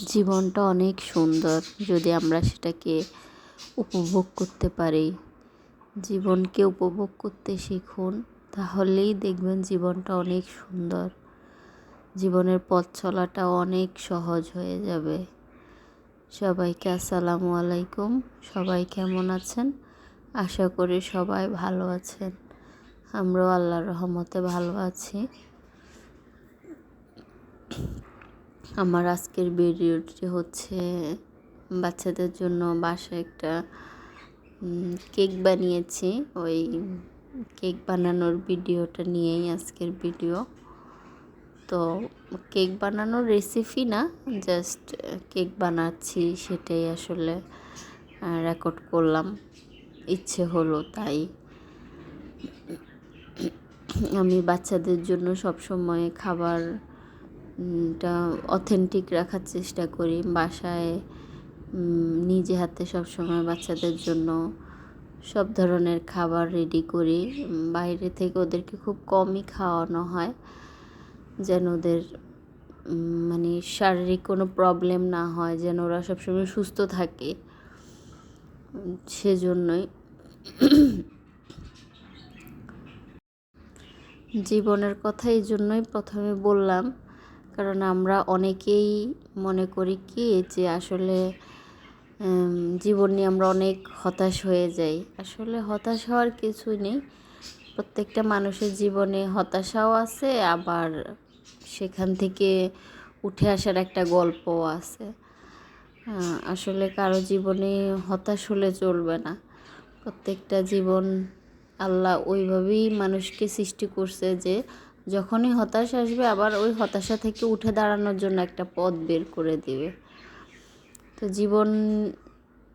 জীবনটা অনেক সুন্দর যদি আমরা সেটাকে উপভোগ করতে পারি। জীবনকে উপভোগ করতে শিখুন, তাহলেই দেখবেন জীবনটা অনেক সুন্দর। জীবনের পথ চলাটা অনেক সহজ হয়ে যাবে। সবাইকে আসসালামু আলাইকুম। সবাই কেমন আছেন? আশা করি সবাই ভালো আছেন। আমরাও আল্লাহর রহমতে ভালো আছি। আমার আজকের ভিডিওটি হচ্ছে বাচ্চাদের জন্য বাসায় একটা কেক বানিয়েছি। ওই কেক বানানোর ভিডিওটা নিয়েই আজকের ভিডিও। তো কেক বানানোর রেসিপি না, জাস্ট কেক বানাচ্ছি সেটাই আসলে রেকর্ড করলাম, ইচ্ছে হলো তাই। আমি বাচ্চাদের জন্য সবসময় খাবারটা অথেন্টিক রাখার চেষ্টা করি। বাসায় নিজে হাতে সবসময় বাচ্চাদের জন্য সব ধরনের খাবার রেডি করি। বাইরে থেকে ওদেরকে খুব কমই খাওয়ানো হয়, যেন ওদের মানে শারীরিক কোনো প্রবলেম না হয়, যেন ওরা সবসময় সুস্থ থাকে, সেজন্যই। জীবনের কথা এই জন্যই প্রথমে বললাম, কারণ আমরা অনেকেই মনে করি কি যে আসলে জীবন নিয়ে আমরা অনেক হতাশ হয়ে যাই। আসলে হতাশ হওয়ার কিছুই নেই। প্রত্যেকটা মানুষের জীবনে হতাশাও আছে, আবার সেখান থেকে উঠে আসার একটা গল্পও আছে। আসলে কারো জীবনে হতাশ হলে চলবে না। প্রত্যেকটা জীবন আল্লাহ ওইভাবেই মানুষকে সৃষ্টি করছে যে যখনই হতাশ আসবে আবার ওই হতাশা থেকে উঠে দাঁড়ানোর জন্য একটা পথ বের করে দিবে। তো জীবন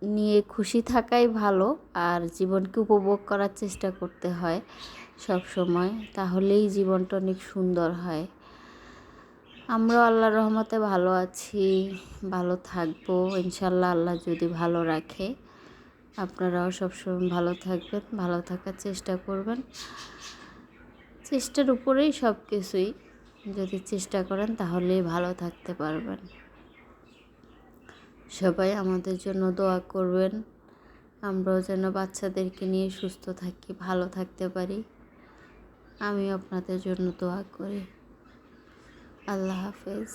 নিয়ে খুশি থাকাই ভালো, আর জীবনকে উপভোগ করার চেষ্টা করতে হয় সব সময়, তাহলেই জীবনটা অনেক সুন্দর হয়। আমরাও আল্লাহর রহমতে ভালো আছি, ভালো থাকবো ইনশাল্লাহ, আল্লাহ যদি ভালো রাখে। আপনারাও সবসময় ভালো থাকবেন, ভালো থাকার চেষ্টা করবেন। চেষ্টার উপরেই সব কিছুই। যদি চেষ্টা করেন তাহলেই ভালো থাকতে পারবেন। সবাই আমাদের জন্য দোয়া করবেন, আমরাও যেন বাচ্চাদেরকে নিয়ে সুস্থ থাকি, ভালো থাকতে পারি। আমিও আপনাদের জন্য দোয়া করি। আল্লাহ হাফেজ।